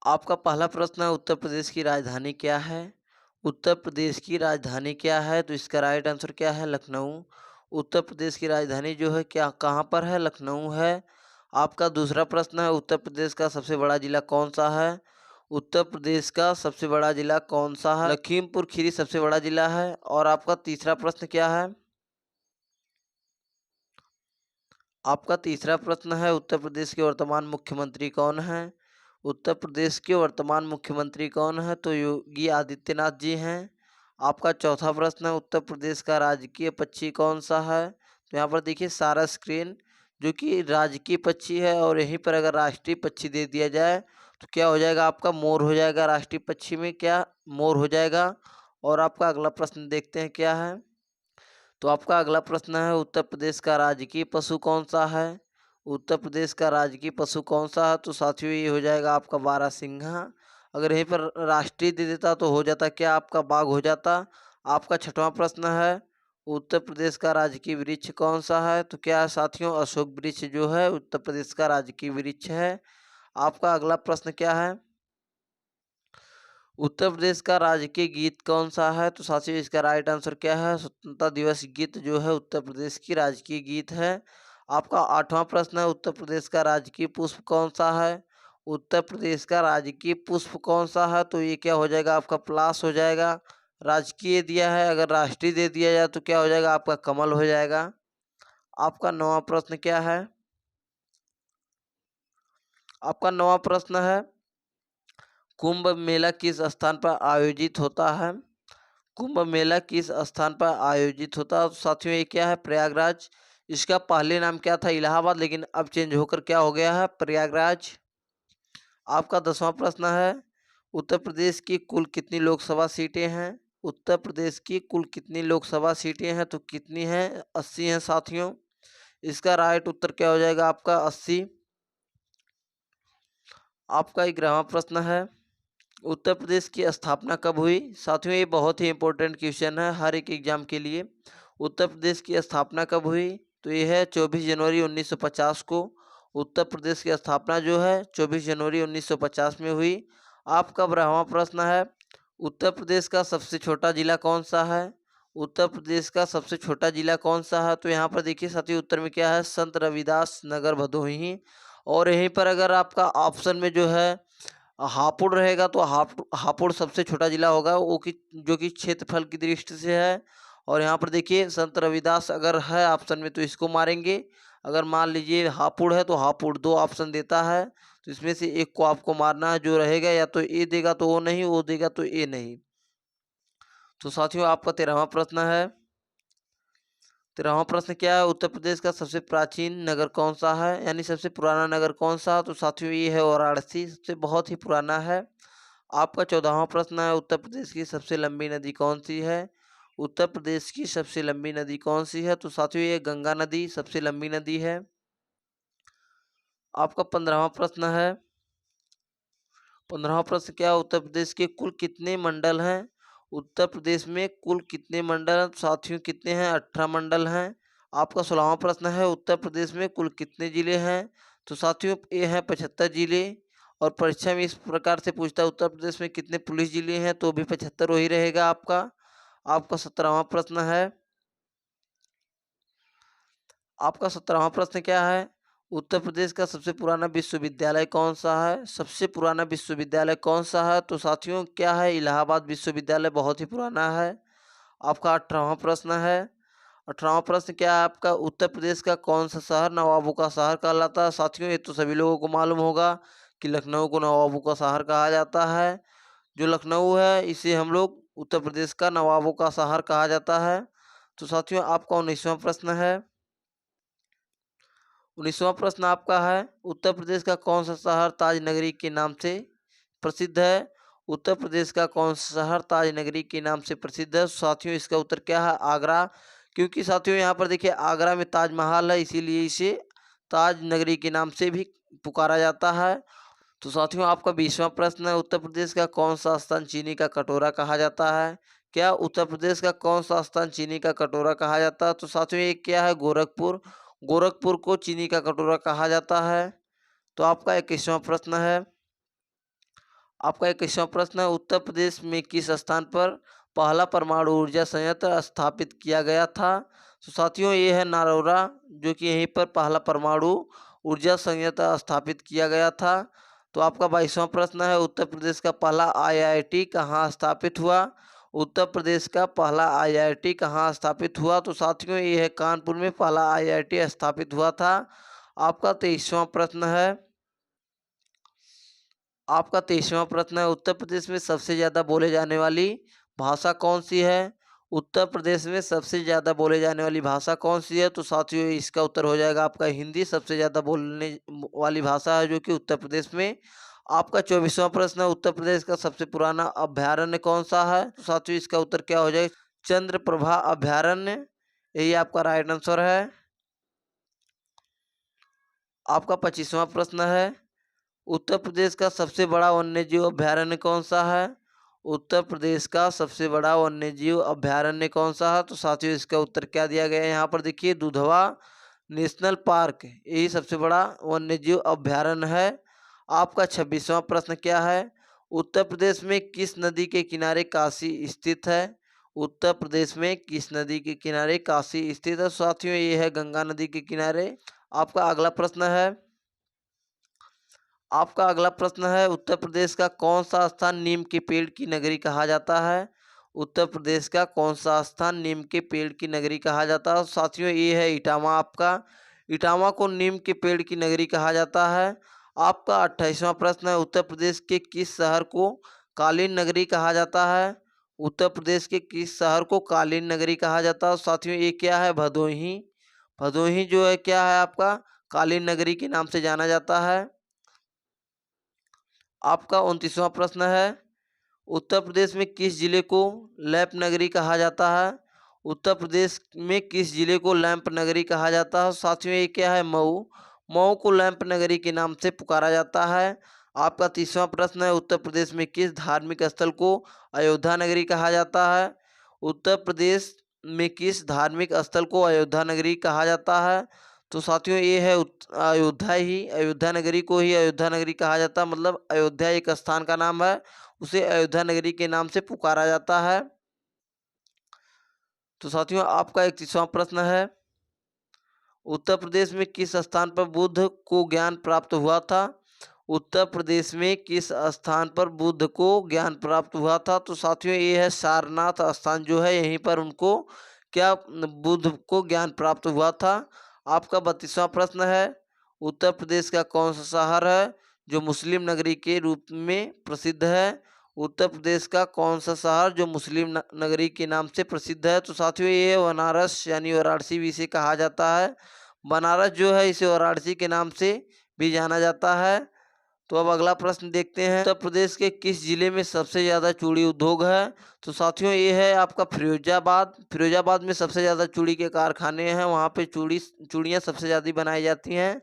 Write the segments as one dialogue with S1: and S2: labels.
S1: आपका पहला प्रश्न है, उत्तर प्रदेश की राजधानी क्या है? उत्तर प्रदेश की राजधानी क्या है? तो इसका राइट आंसर क्या है? लखनऊ। उत्तर प्रदेश की राजधानी जो है क्या कहाँ पर है? लखनऊ है। आपका दूसरा प्रश्न है, उत्तर प्रदेश का सबसे बड़ा जिला कौन सा है? उत्तर प्रदेश का सबसे बड़ा जिला कौन सा है? लखीमपुर खीरी सबसे बड़ा जिला है। और आपका तीसरा प्रश्न क्या है? आपका तीसरा प्रश्न है, उत्तर प्रदेश के वर्तमान मुख्यमंत्री कौन हैं? उत्तर प्रदेश के वर्तमान मुख्यमंत्री कौन है? तो योगी आदित्यनाथ जी हैं। आपका चौथा प्रश्न है, उत्तर प्रदेश का राजकीय पक्षी कौन सा है? तो यहाँ पर देखिए सारा स्क्रीन जो कि राजकीय पक्षी है, और यहीं पर अगर राष्ट्रीय पक्षी दे दिया जाए तो क्या हो जाएगा? आपका मोर हो जाएगा। राष्ट्रीय पक्षी में क्या मोर हो जाएगा। और आपका अगला प्रश्न देखते हैं क्या है। तो आपका अगला प्रश्न है, उत्तर प्रदेश का राजकीय पशु कौन सा है? उत्तर प्रदेश का राजकीय पशु कौन सा है? तो साथियों ये हो जाएगा आपका बारहसिंघा। अगर यहीं पर राष्ट्रीय दे देता तो हो जाता क्या? आपका बाघ हो जाता। आपका छठवां प्रश्न है, उत्तर प्रदेश का राजकीय वृक्ष कौन सा है? तो क्या है साथियों? अशोक वृक्ष जो है उत्तर प्रदेश का राजकीय वृक्ष है। आपका अगला प्रश्न क्या है, उत्तर प्रदेश का राजकीय गीत कौन सा है? तो साथियों इसका राइट आंसर क्या है? स्वतंत्रता दिवस गीत जो है उत्तर प्रदेश की राजकीय गीत है। आपका आठवां प्रश्न है, उत्तर प्रदेश का राजकीय पुष्प कौन सा है? उत्तर प्रदेश का राजकीय पुष्प कौन सा है? तो ये क्या हो जाएगा? आपका पलाश हो जाएगा। राजकीय दिया है, अगर राष्ट्रीय दे दिया जाए तो क्या हो जाएगा? आपका कमल हो जाएगा। आपका नौवां प्रश्न क्या है? आपका नौवां प्रश्न है, कुंभ मेला किस स्थान पर आयोजित होता है? कुंभ मेला किस स्थान पर आयोजित होता है? तो साथियों ये क्या है? प्रयागराज। इसका पहले नाम क्या था? इलाहाबाद, लेकिन अब चेंज होकर क्या हो गया है? प्रयागराज। आपका 10वां प्रश्न है, उत्तर प्रदेश की कुल कितनी लोकसभा सीटें हैं? उत्तर प्रदेश की कुल कितनी लोकसभा सीटें हैं? तो कितनी हैं? 80 हैं साथियों। इसका राइट उत्तर क्या हो जाएगा? आपका 80। आपका 11वां प्रश्न है, उत्तर प्रदेश की स्थापना कब हुई? साथियों ये बहुत ही इंपॉर्टेंट क्वेश्चन है हर एक एग्जाम के लिए। उत्तर प्रदेश की स्थापना कब हुई? तो ये है 24 जनवरी 1950 को। उत्तर प्रदेश की स्थापना जो है 24 जनवरी 1950 में हुई। आपका 12वां प्रश्न है, उत्तर प्रदेश का सबसे छोटा जिला कौन सा है? उत्तर प्रदेश का सबसे छोटा जिला कौन सा है? तो यहाँ पर देखिए साथियों उत्तर में क्या है? संत रविदास नगर भदोही। और यहीं पर अगर आपका ऑप्शन में जो है हापुड़ रहेगा तो हापुड़ सबसे छोटा जिला होगा, वो कि जो कि क्षेत्रफल की दृष्टि से है। और यहाँ पर देखिए संत रविदास अगर है ऑप्शन में तो इसको मारेंगे। अगर मान लीजिए हापुड़ है तो हापुड़ 2 ऑप्शन देता है, तो इसमें से एक को आपको मारना है। जो रहेगा या तो ए देगा तो वो नहीं, वो देगा तो ए नहीं। तो साथियों आपका 13वां प्रश्न है। 13वां प्रश्न क्या है, उत्तर प्रदेश का सबसे प्राचीन नगर कौन सा है? यानी सबसे पुराना नगर कौन सा? तो साथियों ये है वाराणसी, सबसे बहुत ही पुराना है। आपका 14वां प्रश्न है, उत्तर प्रदेश की सबसे लंबी नदी कौन सी है? उत्तर प्रदेश की सबसे लंबी नदी कौन सी है? तो साथियों ये गंगा नदी सबसे लंबी नदी है। आपका 15वां प्रश्न है। 15वां प्रश्न क्या है, उत्तर प्रदेश के कुल कितने मंडल हैं? उत्तर प्रदेश में कुल कितने मंडल हैं? तो साथियों कितने हैं? 18 मंडल हैं। आपका 16वां प्रश्न है, उत्तर प्रदेश में कुल कितने जिले हैं? तो साथियों ये हैं 75 जिले। और परीक्षा में इस प्रकार से पूछता है, उत्तर प्रदेश में कितने पुलिस जिले हैं? तो भी 75 वही रहेगा आपका। आपका 17वां प्रश्न है। आपका 17वां प्रश्न क्या है, उत्तर प्रदेश का सबसे पुराना विश्वविद्यालय कौन सा है? सबसे पुराना विश्वविद्यालय कौन सा है? तो साथियों क्या है? इलाहाबाद विश्वविद्यालय बहुत ही पुराना है। आपका 18वां प्रश्न है। 18वां प्रश्न क्या है आपका, उत्तर प्रदेश का कौन सा शहर नवाबों का शहर कहलाता है? साथियों ये तो सभी लोगों को मालूम होगा कि लखनऊ को नवाबों का शहर कहा जाता है। जो लखनऊ है इसे हम लोग उत्तर प्रदेश का नवाबों का शहर कहा जाता है। तो साथियों आपका 19वां प्रश्न है। 19वां प्रश्न आपका है, उत्तर प्रदेश का कौन सा शहर ताज नगरी के नाम से प्रसिद्ध है? उत्तर प्रदेश का कौन सा शहर ताज नगरी के नाम से प्रसिद्ध है? साथियों इसका उत्तर क्या है? आगरा। क्योंकि साथियों यहाँ पर देखिए आगरा में ताजमहल है, इसीलिए इसे ताज नगरी के नाम से भी पुकारा जाता है। तो साथियों आपका 20वां प्रश्न है, उत्तर प्रदेश का कौन सा स्थान चीनी का कटोरा कहा जाता है? क्या उत्तर प्रदेश का कौन सा स्थान चीनी का कटोरा कहा जाता है? तो साथियों ये क्या है? गोरखपुर। गोरखपुर को चीनी का कटोरा कहा जाता है। तो आपका 21वां प्रश्न है। आपका 21वां प्रश्न है, उत्तर प्रदेश में किस स्थान पर पहला परमाणु ऊर्जा संयंत्र स्थापित किया गया था? तो साथियों ये है नारौरा, जो कि यहीं पर पहला परमाणु ऊर्जा संयंत्र स्थापित किया गया था। तो आपका 22वां प्रश्न है, उत्तर प्रदेश का पहला IIT कहाँ स्थापित हुआ? उत्तर प्रदेश का पहला IIT कहाँ स्थापित हुआ? तो साथियों ये है कानपुर में पहला IIT स्थापित हुआ था। आपका 23वां प्रश्न है, उत्तर प्रदेश में सबसे ज़्यादा बोले जाने वाली भाषा कौन सी है? उत्तर प्रदेश में सबसे ज़्यादा बोले जाने वाली भाषा कौन सी है? तो साथियों इसका उत्तर हो जाएगा आपका हिंदी सबसे ज़्यादा बोलने वाली भाषा है, जो कि उत्तर प्रदेश में। आपका 24वां प्रश्न है, उत्तर प्रदेश का सबसे पुराना अभ्यारण्य कौन सा है? तो साथियों इसका उत्तर क्या हो जाएगा? चंद्रप्रभा अभ्यारण्य, यही आपका राइट आंसर है। आपका 25वां प्रश्न है, उत्तर प्रदेश का सबसे बड़ा वन्यजीव अभ्यारण्य कौन सा है? उत्तर प्रदेश का सबसे बड़ा वन्यजीव अभ्यारण्य कौन सा है? तो साथियों इसका उत्तर क्या दिया गया है? यहाँ पर देखिए दुधवा नेशनल पार्क, यही सबसे बड़ा वन्यजीव अभ्यारण्य है। आपका 26वां प्रश्न क्या है, उत्तर प्रदेश में किस नदी के किनारे काशी स्थित है? उत्तर प्रदेश में किस नदी के किनारे काशी स्थित है? साथियों ये है गंगा नदी के किनारे। आपका अगला प्रश्न है, उत्तर प्रदेश का कौन सा स्थान नीम के पेड़ की नगरी कहा जाता है? उत्तर प्रदेश का कौन सा स्थान नीम के पेड़ की नगरी कहा जाता है? साथियों ये है इटावा। आपका इटावा को नीम के पेड़ की नगरी कहा जाता है। आपका 28वां प्रश्न है, उत्तर प्रदेश के किस शहर को कालीन नगरी कहा जाता है? उत्तर प्रदेश के किस शहर को कालीन नगरी कहा जाता है? साथियों ये क्या है? भदोही। भदोही जो है क्या है आपका कालीन नगरी के नाम से जाना जाता है। आपका 29वां प्रश्न है, उत्तर प्रदेश में किस जिले को लैंप नगरी कहा जाता है? उत्तर प्रदेश में किस जिले को लैंप नगरी कहा जाता है? साथियों ये क्या है? मऊ। मऊ को लैंप नगरी के नाम से पुकारा जाता है। आपका 30वां प्रश्न है, उत्तर प्रदेश में किस धार्मिक स्थल को अयोध्या नगरी कहा जाता है? उत्तर प्रदेश में किस धार्मिक स्थल को अयोध्या नगरी कहा जाता है? तो साथियों ये है अयोध्या नगरी को ही अयोध्या नगरी कहा जाता है। मतलब अयोध्या एक स्थान का नाम है, उसे अयोध्या नगरी के नाम से पुकारा जाता है। तो साथियों आपका 31वां प्रश्न है, उत्तर प्रदेश में किस स्थान पर बुद्ध को ज्ञान प्राप्त हुआ था? उत्तर प्रदेश में किस स्थान पर बुद्ध को ज्ञान प्राप्त हुआ था? तो साथियों ये है सारनाथ स्थान जो है, यहीं पर उनको क्या बुद्ध को ज्ञान प्राप्त हुआ था। आपका 32वां प्रश्न है, उत्तर प्रदेश का कौन सा शहर है जो मुस्लिम नगरी के रूप में प्रसिद्ध है? उत्तर प्रदेश का कौन सा शहर जो मुस्लिम नगरी के नाम से प्रसिद्ध है? तो साथियों ये बनारस यानी वाराणसी भी इसे कहा जाता है। बनारस जो है इसे वाराणसी के नाम से भी जाना जाता है। तो अब अगला प्रश्न देखते हैं, उत्तर प्रदेश के किस जिले में सबसे ज़्यादा चूड़ी उद्योग है? तो साथियों ये है आपका फिरोजाबाद। फिरोजाबाद में सबसे ज़्यादा चूड़ी के कारखाने हैं, वहाँ पे चूड़ियाँ सबसे ज़्यादा बनाई जाती हैं।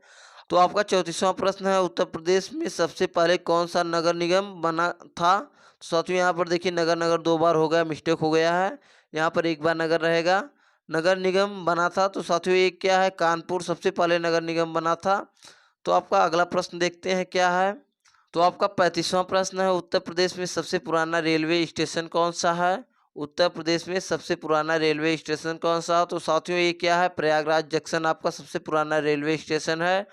S1: तो आपका 34वां प्रश्न है, उत्तर प्रदेश में सबसे पहले कौन सा नगर निगम बना था? तो साथियों यहाँ पर देखिए नगर 2 बार हो गया, मिस्टेक हो गया है, यहाँ पर 1 बार नगर रहेगा। नगर निगम बना था, तो साथियों ये क्या है? कानपुर सबसे पहले नगर निगम बना था। तो आपका अगला प्रश्न देखते हैं क्या है। तो आपका 35वां प्रश्न है, उत्तर प्रदेश में सबसे पुराना रेलवे स्टेशन कौन सा है? उत्तर प्रदेश में सबसे पुराना रेलवे स्टेशन कौन सा है? तो साथियों ये क्या है? प्रयागराज जंक्शन आपका सबसे पुराना रेलवे स्टेशन है।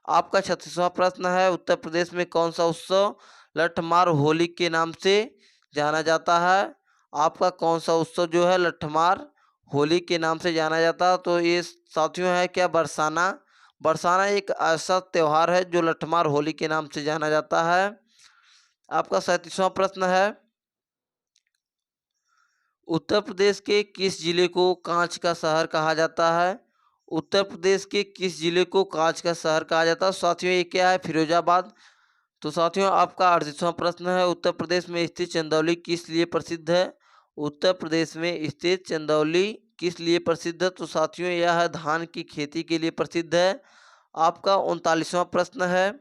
S1: आपका 36वां प्रश्न है, उत्तर प्रदेश में कौन सा उत्सव लठमार होली के नाम से जाना जाता है? आपका कौन सा उत्सव जो है लठमार होली के नाम से जाना जाता है? तो ये साथियों है क्या? बरसाना। बरसाना एक ऐसा त्यौहार है जो लठमार होली के नाम से जाना जाता है। आपका 37वां प्रश्न है, उत्तर प्रदेश के किस जिले को कांच का शहर कहा जाता है? उत्तर प्रदेश के किस जिले को कांच का शहर कहा जाता है? साथियों ये क्या है? फिरोजाबाद। तो साथियों आपका 38वां प्रश्न है, उत्तर प्रदेश में स्थित चंदौली किस लिए प्रसिद्ध है? उत्तर प्रदेश में स्थित चंदौली किस लिए प्रसिद्ध है? तो साथियों यह धान की खेती के लिए प्रसिद्ध है। आपका 39वां प्रश्न है,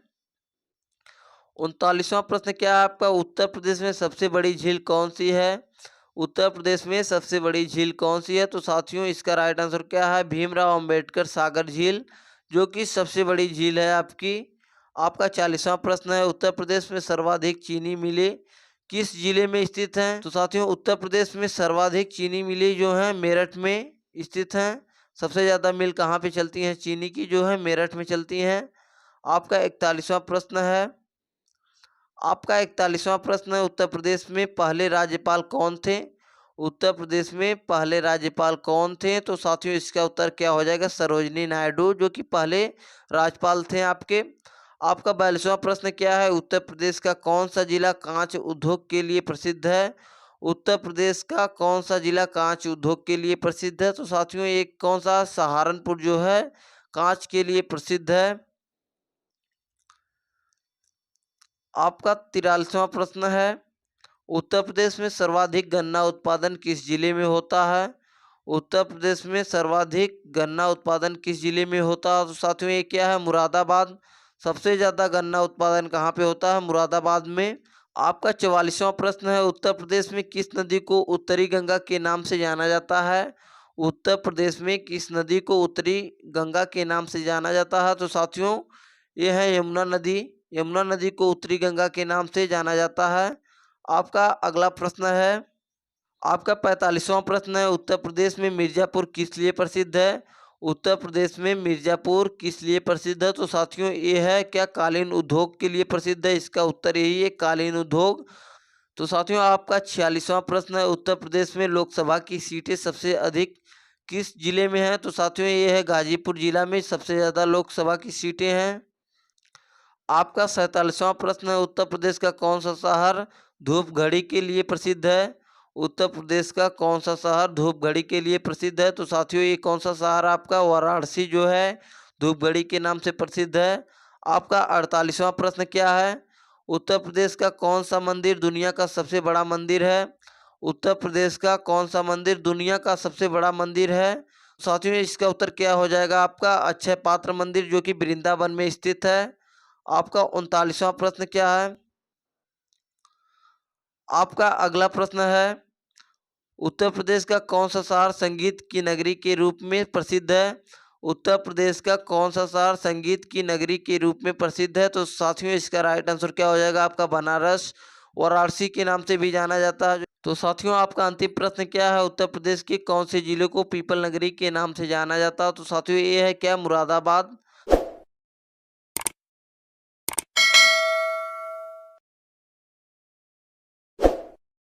S1: 39वां प्रश्न क्या है आपका? उत्तर प्रदेश में सबसे बड़ी झील कौन सी है? उत्तर प्रदेश में सबसे बड़ी झील कौन सी है? तो साथियों इसका राइट आंसर क्या है? भीमराव अंबेडकर सागर झील, जो कि सबसे बड़ी झील है आपकी। आपका 40वां प्रश्न है, उत्तर प्रदेश में सर्वाधिक चीनी मिलें किस जिले में स्थित हैं? तो साथियों उत्तर प्रदेश में सर्वाधिक चीनी मिलें जो हैं मेरठ में स्थित हैं। सबसे ज़्यादा मिल कहाँ पे चलती हैं चीनी की, जो है मेरठ में चलती हैं। आपका 41वां प्रश्न है, उत्तर प्रदेश में पहले राज्यपाल कौन थे? उत्तर प्रदेश में पहले राज्यपाल कौन थे? तो साथियों इसका उत्तर क्या हो जाएगा? सरोजिनी नायडू, जो कि पहले राज्यपाल थे आपके। आपका 42वां प्रश्न क्या है? उत्तर प्रदेश का कौन सा जिला कांच उद्योग के लिए प्रसिद्ध है? उत्तर प्रदेश का कौन सा जिला कांच उद्योग के लिए प्रसिद्ध है? तो साथियों एक कौन सा? सहारनपुर जो है कांच के लिए प्रसिद्ध है। आपका 43वां प्रश्न है, उत्तर प्रदेश में सर्वाधिक गन्ना उत्पादन किस जिले में होता है? उत्तर प्रदेश में सर्वाधिक गन्ना उत्पादन किस जिले में होता है? तो साथियों ये क्या है? मुरादाबाद। सबसे ज़्यादा गन्ना उत्पादन कहाँ पे होता है? मुरादाबाद में। आपका 44वां प्रश्न है, उत्तर प्रदेश में किस नदी को उत्तरी गंगा के नाम से जाना जाता है? उत्तर प्रदेश में किस नदी को उत्तरी गंगा के नाम से जाना जाता है? तो साथियों ये है यमुना नदी। यमुना नदी को उत्तरी गंगा के नाम से जाना जाता है। आपका अगला प्रश्न है, आपका 45वां प्रश्न है, उत्तर प्रदेश में मिर्ज़ापुर किस लिए प्रसिद्ध है? उत्तर प्रदेश में मिर्ज़ापुर किस लिए प्रसिद्ध है? तो साथियों ये है क्या? कालीन उद्योग के लिए प्रसिद्ध है। इसका उत्तर यही है, कालीन उद्योग। तो साथियों आपका 46वां प्रश्न है, उत्तर प्रदेश में लोकसभा की सीटें सबसे अधिक किस जिले में हैं? तो साथियों ये है गाजीपुर जिला में सबसे ज़्यादा लोकसभा की सीटें हैं। आपका 47वां प्रश्न है, उत्तर प्रदेश का कौन सा शहर धूपगढ़ी के लिए प्रसिद्ध है? उत्तर प्रदेश का कौन सा शहर धूपगढ़ी के लिए प्रसिद्ध है? तो साथियों ये कौन सा शहर? आपका वाराणसी जो है धूपगढ़ी के नाम से प्रसिद्ध है। आपका 48वां प्रश्न क्या है, उत्तर प्रदेश का कौन सा मंदिर दुनिया का सबसे बड़ा मंदिर है? उत्तर प्रदेश का कौन सा मंदिर दुनिया का सबसे बड़ा मंदिर है? साथियों इसका उत्तर क्या हो जाएगा? आपका अक्षय पात्र मंदिर, जो कि वृंदावन में स्थित है। आपका 39वां प्रश्न क्या है? आपका अगला प्रश्न है, उत्तर प्रदेश का कौन सा शहर संगीत की नगरी के रूप में प्रसिद्ध है? उत्तर प्रदेश का कौन सा शहर संगीत की नगरी के रूप में प्रसिद्ध है? तो साथियों इसका राइट आंसर क्या हो जाएगा? आपका बनारस, वाराणसी के नाम से भी जाना जाता है। तो साथियों आपका अंतिम प्रश्न क्या है, उत्तर प्रदेश के कौन से जिले को पीपल नगरी के नाम से जाना जाता है? तो साथियों ये है क्या? मुरादाबाद।